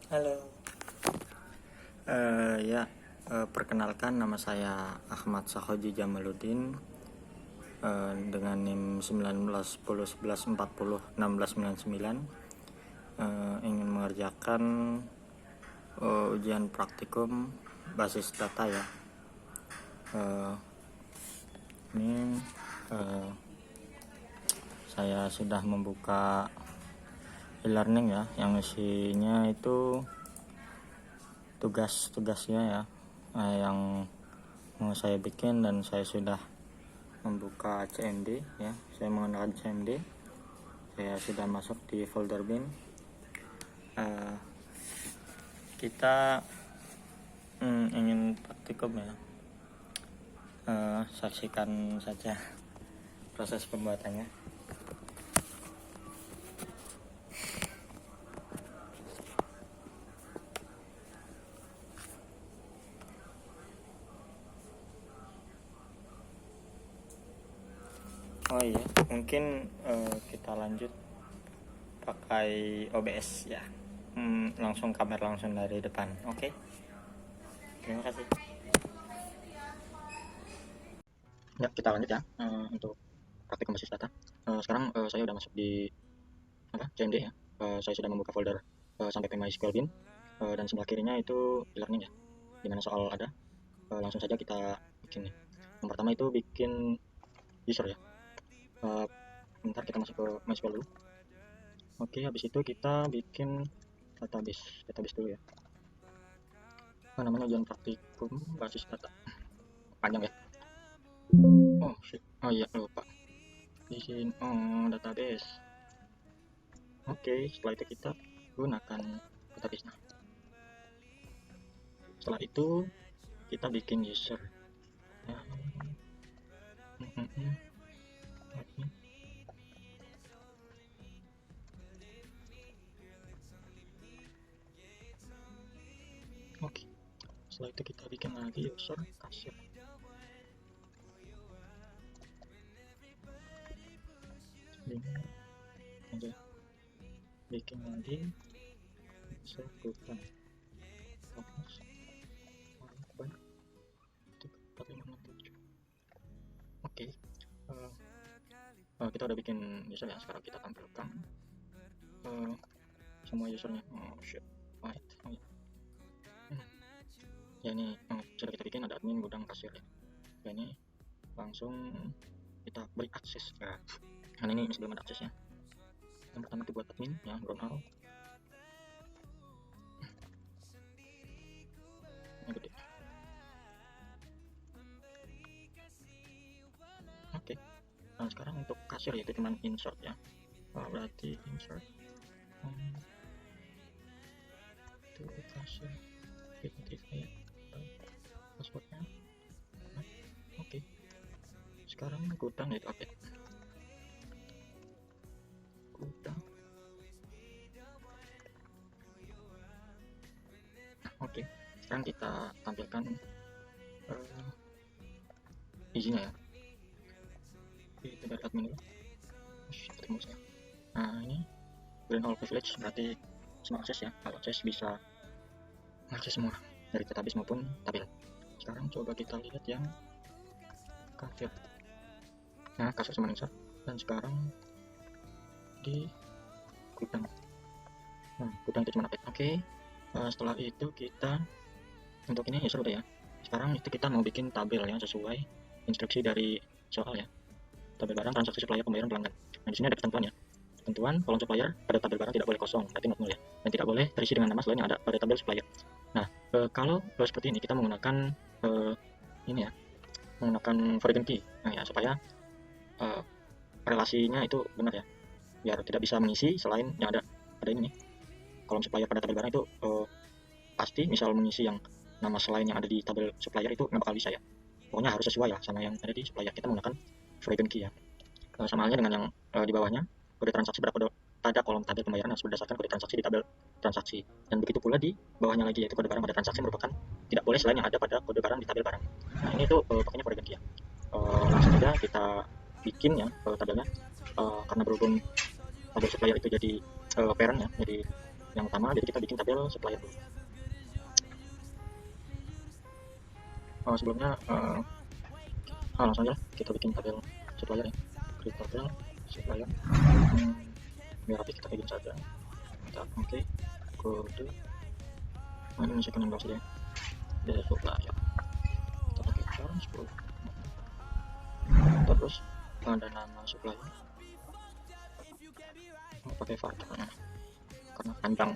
Halo. Ya, perkenalkan nama saya Ahmad Sahoji Jamaluddin, dengan NIM 191011401699, ingin mengerjakan ujian praktikum basis data ya. Ini saya sudah membuka e-learning ya, yang isinya itu tugas-tugasnya ya, yang mau saya bikin, dan saya sudah membuka CMD ya. Saya menggunakan CMD. Saya sudah masuk di folder bin. Kita ingin praktikum ya. Saksikan saja proses pembuatannya. Oh iya, mungkin kita lanjut pakai OBS ya. Langsung kamera langsung dari depan. Oke. Terima kasih. Ya, kita lanjut ya, untuk praktik basis data. Sekarang saya sudah masuk di CMD ya. Saya sudah membuka folder sampai ke MySQL bin, dan sebelah kirinya itu e-learning ya, dimana soal ada. Langsung saja kita bikin nih. Yang pertama itu bikin user ya. Bentar, kita masuk ke MySQL dulu. Oke, habis itu kita bikin database dulu ya. Namanya ujian praktikum basis data. Panjang ya. Oh shit. Oh iya, lupa. Di sini database. Oke, setelah itu kita gunakan database. Nah, setelah itu kita bikin user. Nah, oke, setelah itu kita bikin lagi user kasir. Ini aja, bikin lagi user gudang. Oke, kita udah bikin user ya. Sekarang kita tampilkan semua usernya. Oh shit, right. Oh, ya ini sudah kita bikin, ada admin, gudang, kasir ya. Ya, ini langsung kita beri akses ya. Karena ini masih belum ada akses ya. Yang pertama itu buat admin ya, ground out. Ini gede. Oke. Nah, sekarang untuk kasir yaitu cuman insert ya. Berarti insert itu kasir identifier passwordnya. Oke. Sekarang gudang itu update. Gudang. Oke. Sekarang kita tampilkan izinnya ya. Kita dari admin dulu. Nah, ini green all privilege berarti semua akses ya. Kalau akses bisa akses semua dari database maupun tabel. Sekarang coba kita lihat yang kasir. Nah, kasir sama insert. Dan sekarang di gudang. Nah, gudang itu cuma update. Oke. Setelah itu kita untuk ini user udah ya. Sekarang itu kita mau bikin tabel yang sesuai instruksi dari soal ya. Tabel barang, transaksi supplier, pembayaran pelanggan. Nah, di sini ada ketentuan ya. Ketentuan kolom supplier pada tabel barang tidak boleh kosong, berarti not null ya. Dan tidak boleh terisi dengan nama selain yang ada pada tabel supplier. Nah, kalau seperti ini kita menggunakan ini ya, menggunakan foreign key. Nah ya, supaya relasinya itu benar ya, biar tidak bisa mengisi selain yang ada pada ini nih. Kolom supplier pada tabel barang itu pasti misal mengisi yang nama selain yang ada di tabel supplier itu nggak bakal bisa ya. Pokoknya harus sesuai lah sama yang ada di supplier. Kita menggunakan foreign key ya. Sama halnya dengan yang di bawahnya, kode transaksi pada kolom tabel pembayaran harus berdasarkan kode transaksi di tabel transaksi. Dan begitu pula di bawahnya lagi, yaitu kode barang pada transaksi merupakan tidak boleh selain yang ada pada kode barang di tabel barang. Nah, ini tuh pakainya foreign key ya. Langsung saja kita bikin ya tabelnya. Karena berhubung tabel supplier itu jadi parent ya, jadi yang utama, jadi kita bikin tabel supplier dulu. Sebelumnya langsung aja lah kita bikin tabel supplier ya. Create tabel supplier. Biar rapi kita bikin saja. Kita oke, kode ini menyesuaikan yang saja dari supplier. Kita pakai char 10. Terus ada nama supplier, pakai var karena panjang.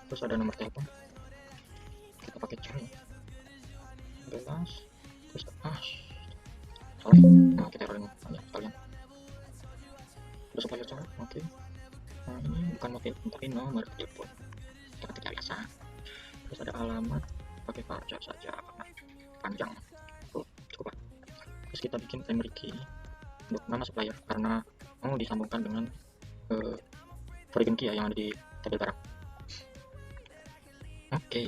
Terus ada nomor telepon, kita pakai char ya. Belas. Terus sorry, nah kita rolling ya sekalian. Terus supplier char, oke. Nah ini bukan mau telepon tapi nomor telepon, kita ketik biasa. Terus ada alamat, pakai varchar saja karena panjang. Cukup. Terus kita bikin primary key untuk nama supplier karena mau disambungkan dengan foreign key ya yang ada di tabel barang. Oke.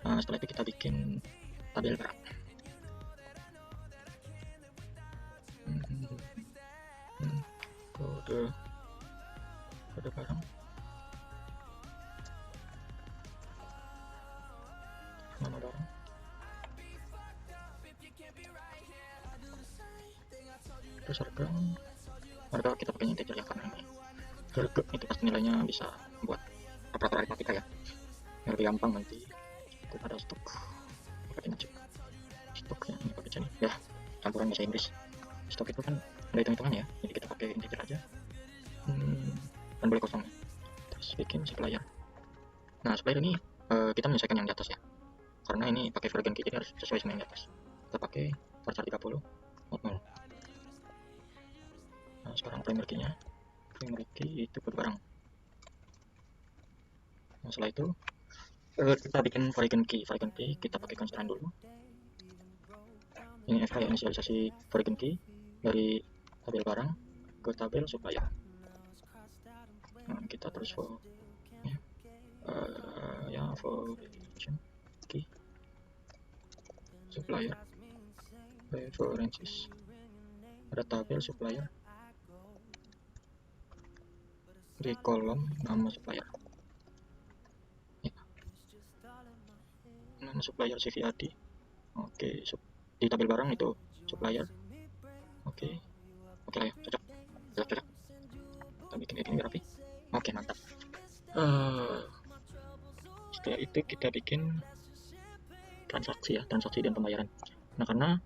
Nah setelah itu kita bikin tabel barang. Kode barang, nama barang, terus harga kita pakai integer ya karena ini harga itu pasti nilainya bisa buat operator aritmatika ya, biar lebih gampang nanti. Ada stok, pakai aja stok ya, ini pakai nih ya, campuran bahasa Inggris. Stok itu kan ada hitung-hitungannya ya, jadi kita pakai integer aja dan boleh kosong. Terus bikin supplier. Nah supplier ini kita menyesuaikan yang di atas ya, karena ini pakai foreign key jadi harus sesuai sama yang di atas. Kita pakai varchar 30 not 0. Nah sekarang primary key-nya, primary key itu kode barang. Nah setelah itu kita bikin foreign key kita pakai constraint dulu. Ini FK ya, inisialisasi foreign key dari tabel barang ke tabel supplier. Nah kita terus for foreign key supplier references, ada tabel supplier di kolom nama supplier ya. Nama supplier CVAD, oke. Di tabel barang itu supplier, oke lah ya, cocok. Kita bikin ini biar rapi. Oke mantap. Setelah itu kita bikin transaksi ya, transaksi dan pembayaran. Nah karena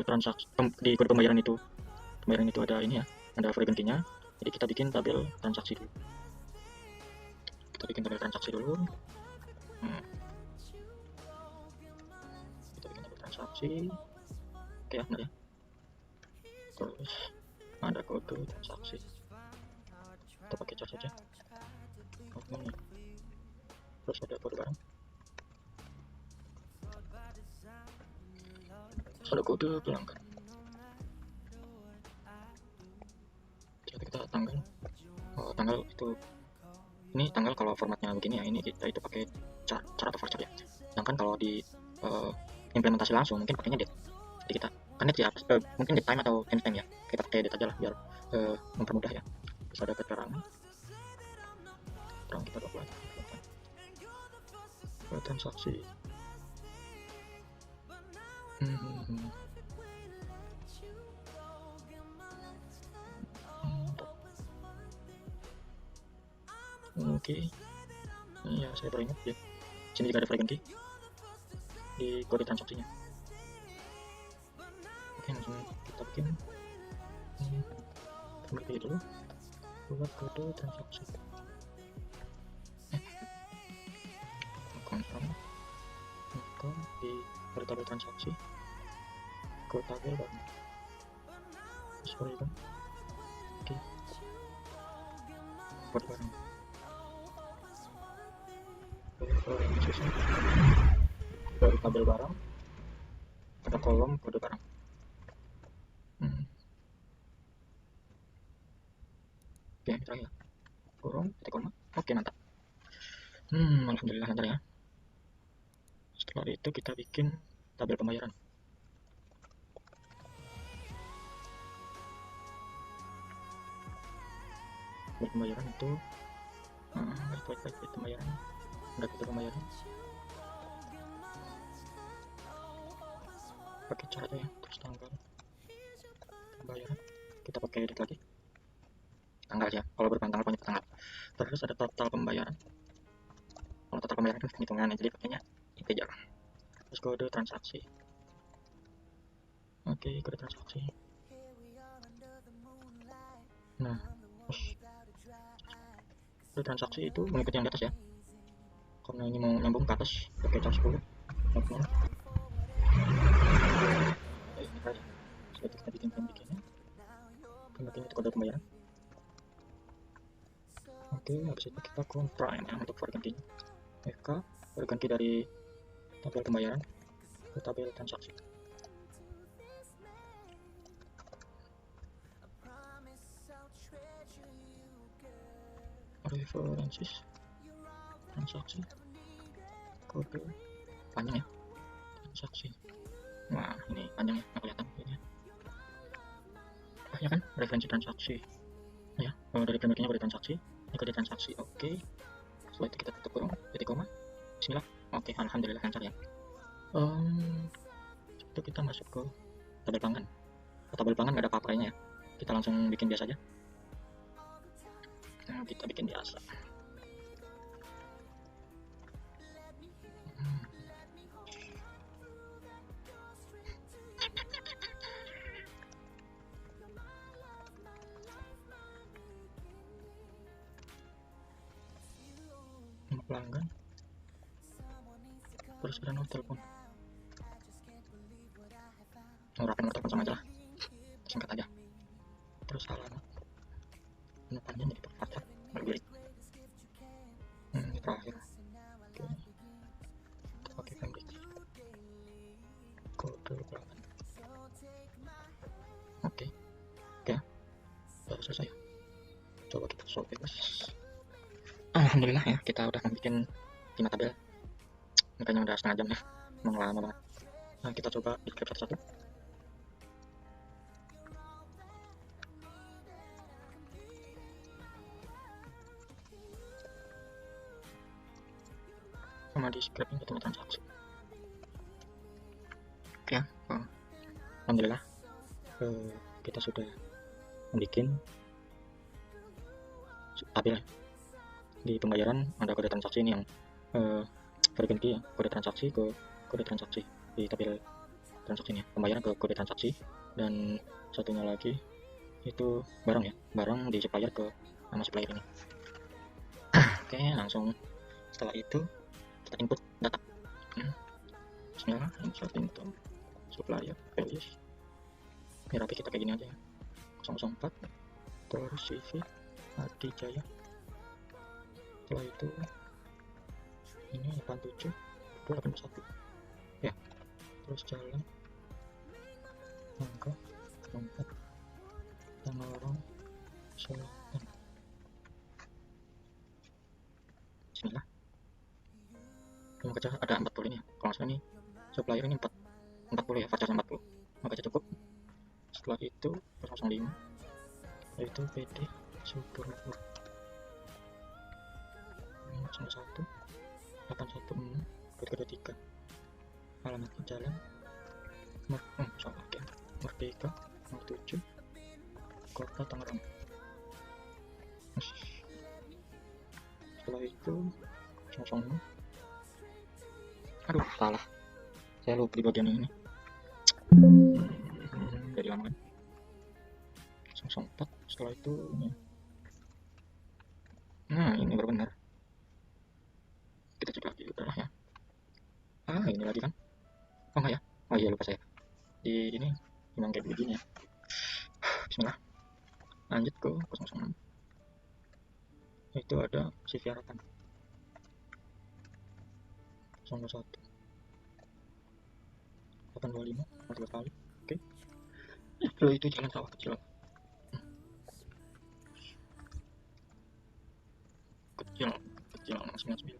transaksi di kode pembayaran itu ada ini ya, ada foreign key-nya, jadi kita bikin tabel transaksi dulu. Kita bikin tabel transaksi dulu. Kita bikin tabel transaksi, oke ya, benar ya. Terus ada kode transaksi, kita pakai char saja. Terus ada kode barang, terus ada kode pelanggan. Kita tanggal itu, ini tanggal kalau formatnya begini ya, ini kita itu pakai char atau varchar ya. Sedangkan kalau di implementasi langsung mungkin pakainya date. Jadi kita kan date ya, mungkin date time atau timestamp ya, kita pakai date aja lah biar mempermudah ya. Terus ada keterangan kita buat transaksi. Oke. Ya saya baru ingat ya, sini juga ada foreign key di kode transaksinya. Oke langsung kita bikin primary dulu buat kode transaksi. Confirm di tabel transaksi ke tabel barang. Sorry kan. Oke. Kode barang. Dari tabel barang ada kolom kode barang. Oke, terakhir kurung titik koma. Oke mantap. Alhamdulillah lancar ya. Setelah itu kita bikin tabel pembayaran. pembayaran itu wait pembayaran udah kita pembayaran pakai cara ya. Terus tanggal pembayaran kita pakai edit lagi tanggal ya, kalau berupa tanggal punya tanggal. Terus ada total pembayaran, kalau total pembayaran kan hitungannya jadi pakainya integer. Terus kode transaksi, oke kode transaksi. Nah kode transaksi itu mengikuti yang di atas ya, karena ini mau nyambung ke atas pakai cara 10 ini aja. Seperti kita bikinnya pembagian itu kode pembayaran. Oke, habis itu kita comprime ya untuk varian key-nya. FK varian key dari tabel pembayaran ke tabel transaksi. References transaksi kode panjang ya transaksi. Wah ini panjang ya, nggak kelihatan ini ya kan, referensi transaksi ya. Dari pembagiannya kode transaksi, ini kode transaksi. Oke, setelah itu kita tutup kurung titik koma, bismillah. Oke, alhamdulillah lancar ya. Itu kita masuk ke tabel pelanggan. Tabel pelanggan nggak ada apa-apanya ya, kita langsung bikin biasa aja. Nah, kita bikin biasa. Pelanggan, terus ada nomor telepon. Nomor telepon sama aja lah, singkat aja. Terus alamat, ini panjang jadi terbaca berbirik. Terakhir, oke, pakai Cambridge kode pelanggan. Oke, baru selesai. Coba kita solve bebas. Alhamdulillah ya, kita udah bikin 5 tabel. Makanya udah setengah jam ya, memang lama banget. Nah, kita coba describe satu-satu. Sama describe itu transaksi. Oke ya, alhamdulillah kita sudah membuat tabel di pembayaran. Ada kode transaksi ini yang varian key ya, kode transaksi ke kode transaksi di tabel transaksinya, pembayaran ke kode transaksi, dan satunya lagi itu barang ya, barang di supplier ke nama supplier ini. Oke, langsung setelah itu kita input data. Bismillah, insert into supplier values. Ini rapi, kita kayak gini aja ya, 004 terus CV Adi Jaya. Setelah itu ini 87 itu 81 ya, terus jalan angka 4 tanggal orang selatan. Bismillah. Yang kerja ada 40 ini ya, kalau nggak salah ini supplier ini 40 ya, voucher 40, maka cukup. Setelah itu 005 yaitu PD Superbook 1 816 3 alamat jalan Merdeka 07 Kota Tangerang. Setelah itu 06, aduh salah, saya lupa di bagian ini jadi lama kan. 04 setelah itu ini. Nah ini baru benar, kita cek lagi udah ya. Ini lagi kan, oh enggak ya, oh iya lupa saya di ini memang kayak begini ya. Bismillah, lanjut ke 006 itu ada CV harapan 01 825 3 kali. Oke, setelah itu jalan sawah kecil kecil 99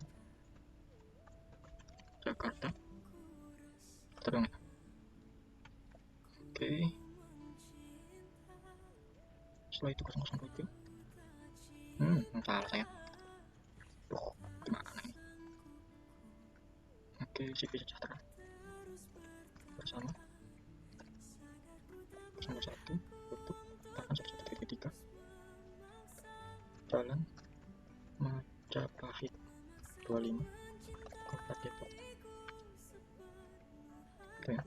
Jakarta dong ya. Oke, setelah itu 007 Salah saya. Gimana ini? Oke, CV sejahtera bersama 01 untuk 81.3 Jalan Majapahit 25 Kota Depok. Oke ya.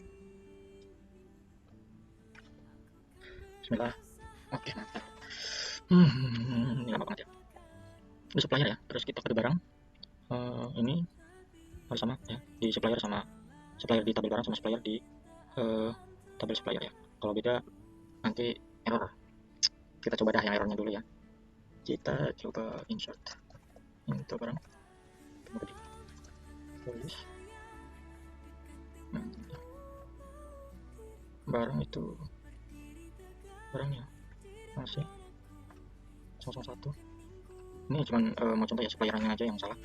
Bismillah. Oke, mantap. Ini lama banget ya. Di supplier ya, terus kita kode barang. Ini harus sama ya, di supplier sama supplier di tabel barang sama supplier di tabel supplier ya. Kalau beda nanti error. Kita coba dah yang errornya dulu ya. Kita coba insert into barang, kemudian tulis barang itu barangnya masih 01. Ini cuman mau contoh ya, suppliernya aja yang salah,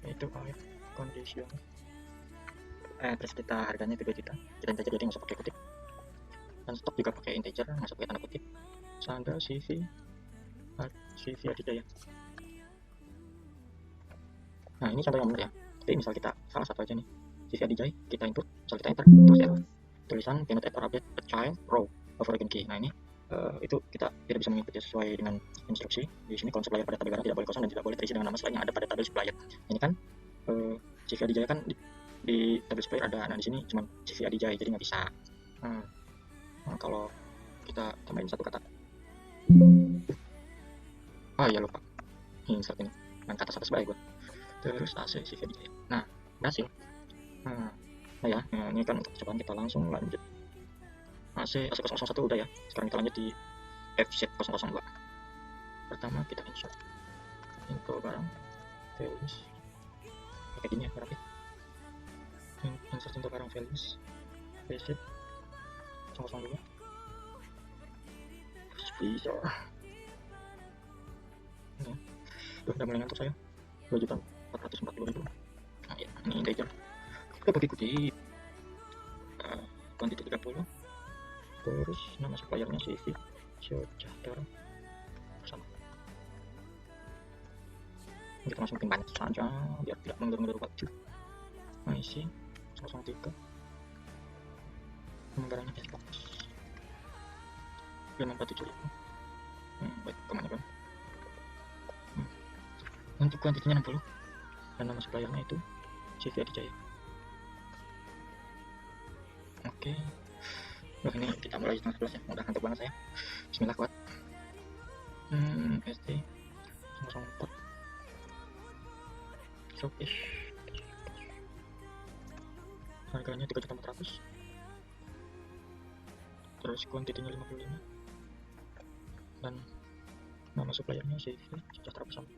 yaitu air condition. Terus kita harganya 3 juta, kita integer jadi nggak usah pakai kutip, dan stok juga pakai integer, nggak usah pakai tanda kutip. Sandal CV Adijaya. Nah ini contoh yang benar ya. Tapi misal kita salah satu aja nih, CV Adijaya, kita input, misal kita enter, terus error tulisan cannot enter update a child row of origin key. Nah ini itu kita tidak bisa mengikuti sesuai dengan instruksi. Di sini kolom supplier pada tabel barang tidak boleh kosong dan tidak boleh terisi dengan nama selain yang ada pada tabel supplier. Ini kan CV Adijaya kan di tabel supplier ada, nah di sini cuma CV Adijaya, jadi nggak bisa. Nah, kalau kita tambahin satu kata, ya lupa insert ini, main kata atas baik gue. Terus AC CV Adijaya. Nah berhasil. Nah ya, ini kan untuk percobaan, kita langsung lanjut. AC 001 udah ya. Sekarang kita lanjut di FZ002. Pertama kita insert info barang values kayak gini ya, rapi. Insert info barang values VZ002 bisa. Udah mulai ngantuk saya. 2.440.000. Nah ya, ini integer. Kita bagi kutip. Quantity 30. Terus nama suppliernya CV sejahtera bersama. Kita langsung bikin banyak saja biar tidak mengulur-ngulur waktu. Nah isi 03. Barangnya Xbox 547.000. Baik, kemana kan? Untuk kuantitinya 60 dan nama suppliernya itu CV Adijaya. Oke. Ini kita mulai setengah 11 ya, udah ngantuk banget saya. Bismillah, kuat. ST 004 showcase, harganya 3.400.000, terus kuantitinya 55 dan nama suppliernya CV sejahtera bersama.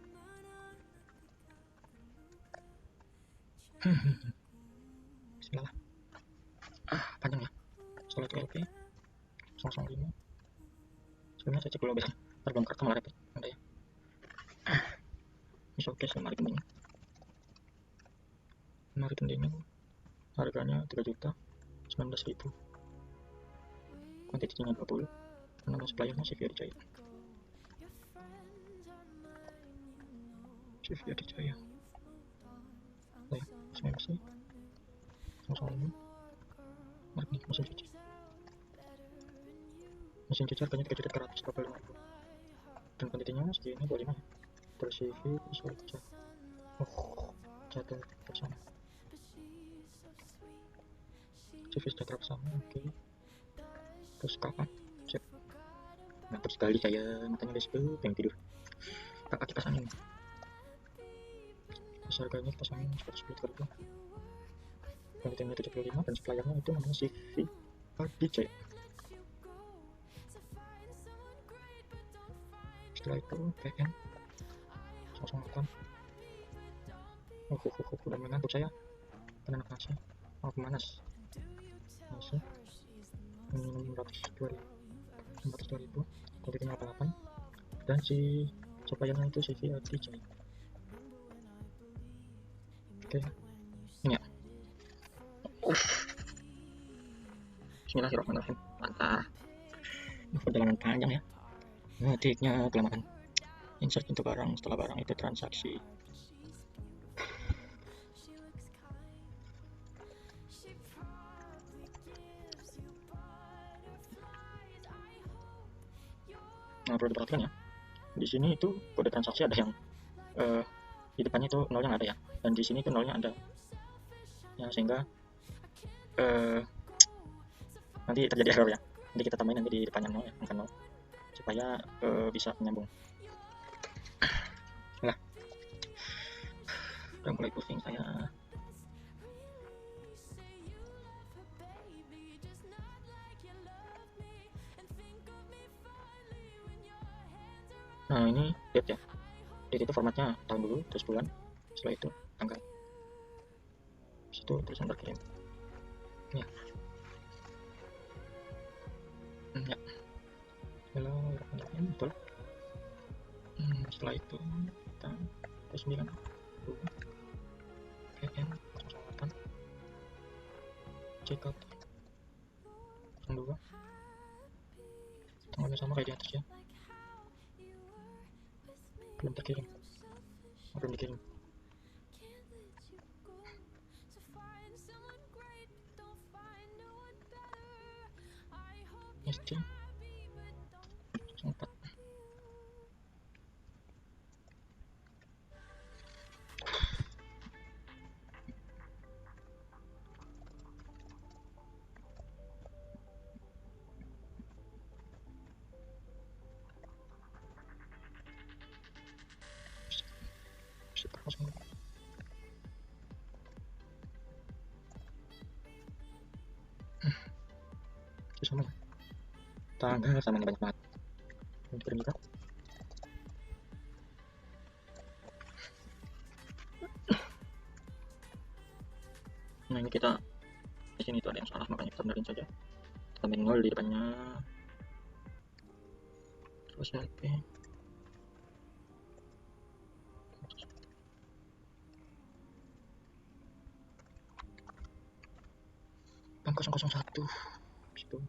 Bismillah. Panjang ya. Setelah itu LP 005. Sebelumnya saya cek dulu biasanya, ntar belum kartu malah repot. Ada ya. Ini showcase lemari pendingin. Lemari pendingin harganya 3.019.000. Kuantitinya 20. Nama suppliernya CV Adijaya. CV Adijaya. Ya, SMC 005. Merek nih, mesin cuci. Mesin cuci harganya 3.325.000 dan kuantitinya segini 25 ya. Terus CV bisa jatuh bersama. CV sejahtera bersama, oke. Terus kapan? Sip. Mantap sekali saya, matanya guys, pengen tidur. Kakak kita pasangin. Terus harganya kita pasangin 110.000. Kuantitinya 75 dan suppliernya itu namanya CV Adijaya. Setelah itu PN 08. Udah mengantuk saya. Penanak nasi, maaf panas. Nasi minum 500.000, kuantitinya 88 dan si suppliernya itu CV Adijaya. Oke, ini ya. Bismillahirrahmanirrahim. Mantap. Perjalanan panjang ya. Ngetiknya kelamaan. insert into barang, setelah barang itu transaksi. Nah, perlu diperhatikan ya, di sini itu kode transaksi ada yang di depannya itu nolnya nggak ada ya, dan di sini itu nolnya ada ya, sehingga nanti terjadi error ya. Nanti kita tambahin nanti di depannya nol ya, angka nol, supaya bisa menyambung. Lah, udah mulai pusing saya. Nah, ini date ya. Date itu formatnya tahun dulu, terus bulan, setelah itu tanggal. Situ tulisan berkirim. Ya. Ya. Halo, rekan-rekan, betul. Setelah itu kita terus 9 EN 08 checkout 02, tanggalnya sama kayak di atas ya. Belum terkirim, belum dikirim. SC 04. Sama ya, tanggal sama ini banyak banget. Kirim juga. Nah, ini kita di sini itu ada yang salah, makanya kita benerin saja. Tambahin 0 di depannya, terus LP 001 situ.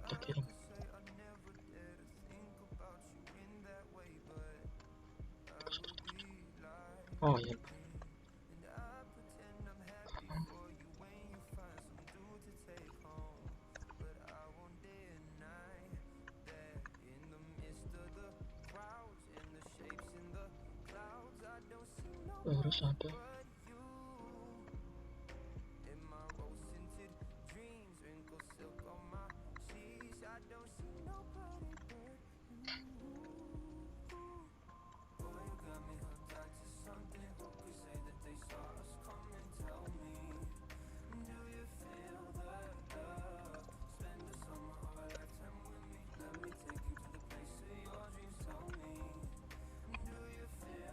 Terkirim. Oh iya, harus ada.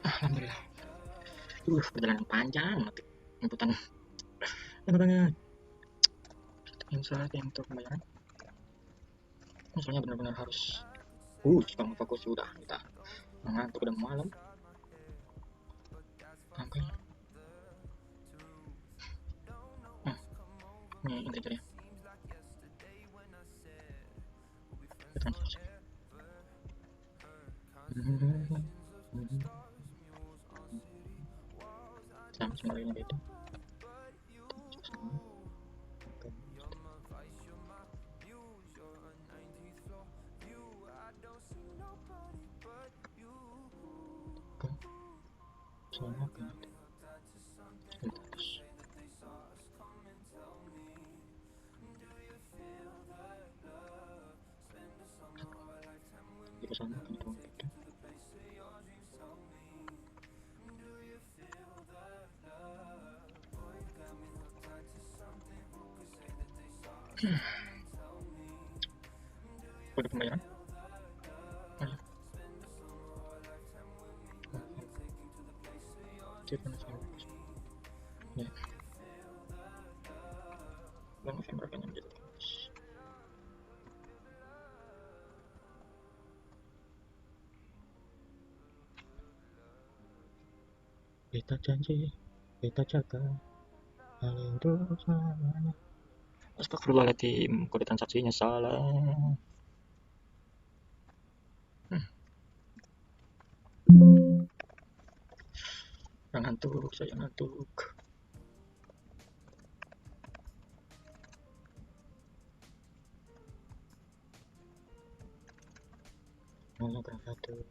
Alhamdulillah. Perjalanan panjang nanti inputan enak banget. Insert untuk pembayaran. Misalnya benar-benar harus sekarang fokus sudah, kita mengantuk, udah malam. Oke. Ini integer ya. Transaksi. Sama semuanya beda. Sama beda. Kita sama beda. Kode pembayaran. Ya. Bulan November kayaknya menjadi kita janji, kita jaga hal itu selamanya. Astagfirullahaladzim, kode transaksinya salah. ngantuk, saya ngantuk. Mana berapa tuh?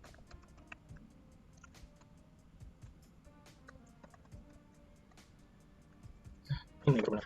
Ini benar.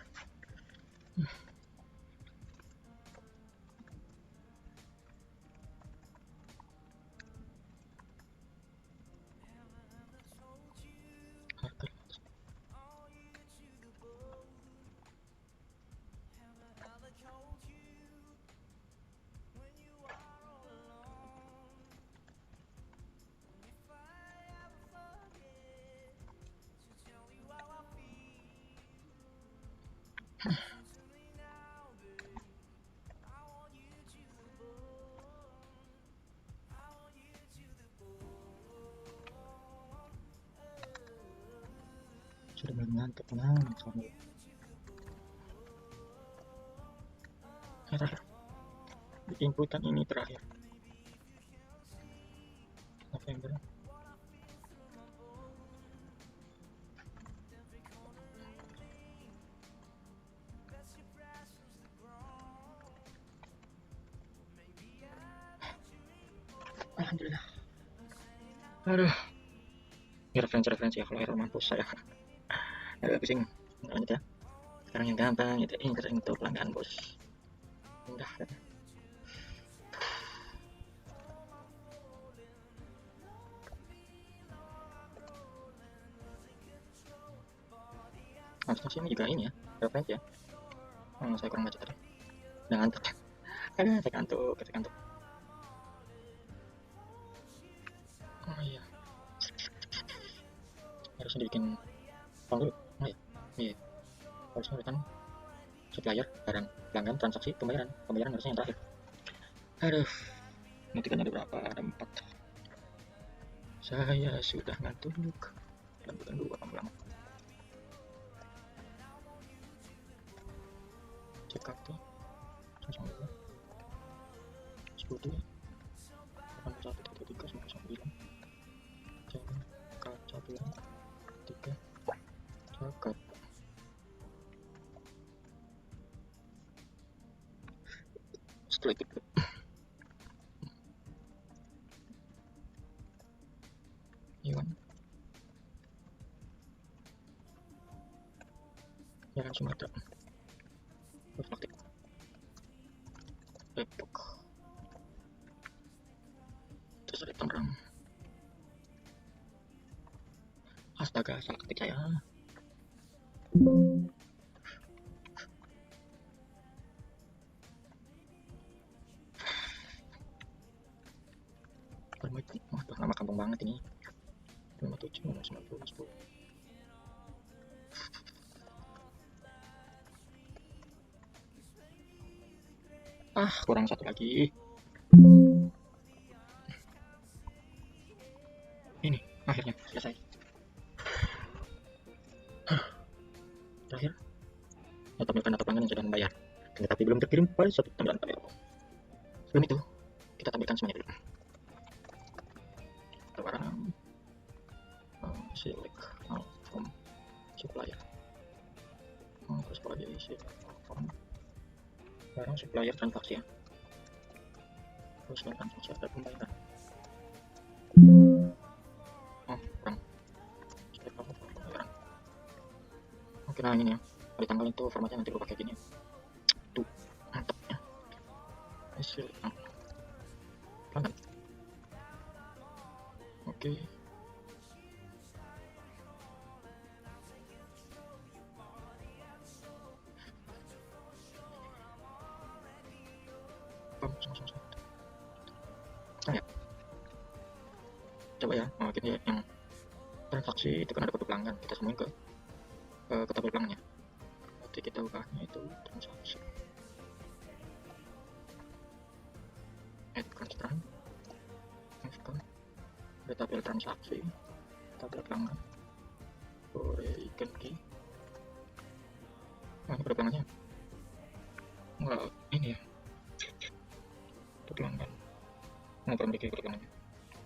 Sudah mulai ngantuk, sama terakhir inputan ini terakhir November. Alhamdulillah. Aduh, ini referensi ya, kalau error mampus saya. Agak pusing. Lanjut ya. Sekarang yang gampang itu untuk pelanggan bos. Mudah kan? Langsung ini juga ini ya, referensi ya. Saya kurang baca tadi. Udah ngantuk. Aduh, saya ngantuk. Oh iya. Harusnya dibikin form dulu. Oh iya. Harusnya kan supplier, barang, pelanggan, transaksi, pembayaran harusnya yang terakhir. Aduh, nanti kan ada berapa? Ada 4. Saya sudah ngantuk. Lanjutkan dulu lama-lama. Cek kartu 192 10 81.399 jangan kaca bilang 3 cakap setelah itu Iwan Jalan Sumatera reflektif Depok terus ada Tangerang. Astaga, salah ketik saya. Waduh, nama kampung banget ini. 57 90 10. Kurang satu lagi. Ini akhirnya selesai. Terakhir, tampilkan data pelanggan yang sudah membayar, tetapi belum terkirim pada suatu tampilan panel. Sebelum itu, kita tampilkan semuanya dulu. Barang select from supplier. Terus kalau jadi select from barang supplier transaksi ya. Terus transaksi ada pembayaran. Kurang. Oke, nah ini ya. Di tanggal itu formatnya nanti gue pakai gini. Tuh, mantap ya. Hasil pelanggan. Oke. Ya. Coba ya, kita yang transaksi itu kan ada kode pelanggan, kita semuanya ke tabel pelanggannya. Nanti kita ubahnya itu transaksi. Add constraint. Ada tabel transaksi, tabel pelanggan. Foreign key. Ini kode pelanggannya. Enggak, ini ya. Kode pelanggan. Belum bikin kode pelanggannya.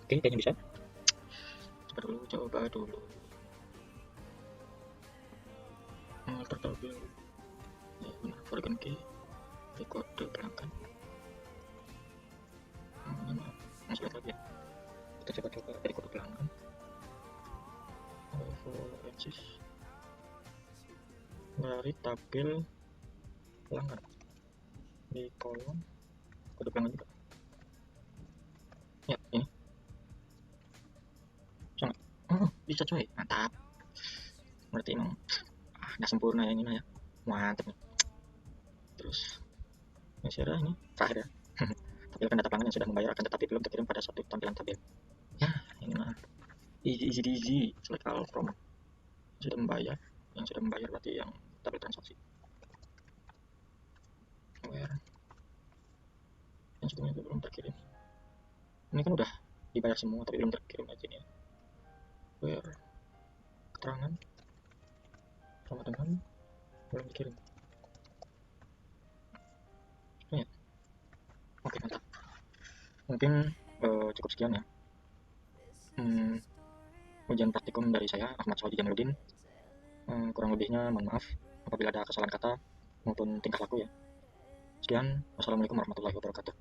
Oke, kayaknya bisa. Coba dulu. alter tabel ya, benar forgotten key kode pelanggan. Masih lihat lagi ya, kita coba dari kode pelanggan dari tabel pelanggan di kolom kode pelanggan juga ya, ini sama. Oh, bisa coy, mantap. Berarti emang nggak sempurna ya ini mah ya, mantap nih. Terus masih ada ini terakhir ya. Tampilkan data pelanggan yang sudah membayar akan tetapi belum terkirim pada suatu tampilan tabel. Ya, ini mah easy select all from sudah membayar, yang sudah membayar berarti yang tabel transaksi. Where yang sebelumnya belum terkirim. Ini kan udah dibayar semua tapi belum terkirim aja nih ya. Where keterangan sama dengan belum dikirim. Ya. Oke, mantap. Mungkin cukup sekian ya. Ujian praktikum dari saya, Ahmad Swadi Jamaluddin. Kurang lebihnya mohon maaf apabila ada kesalahan kata maupun tingkah laku ya. Sekian, wassalamualaikum warahmatullahi wabarakatuh.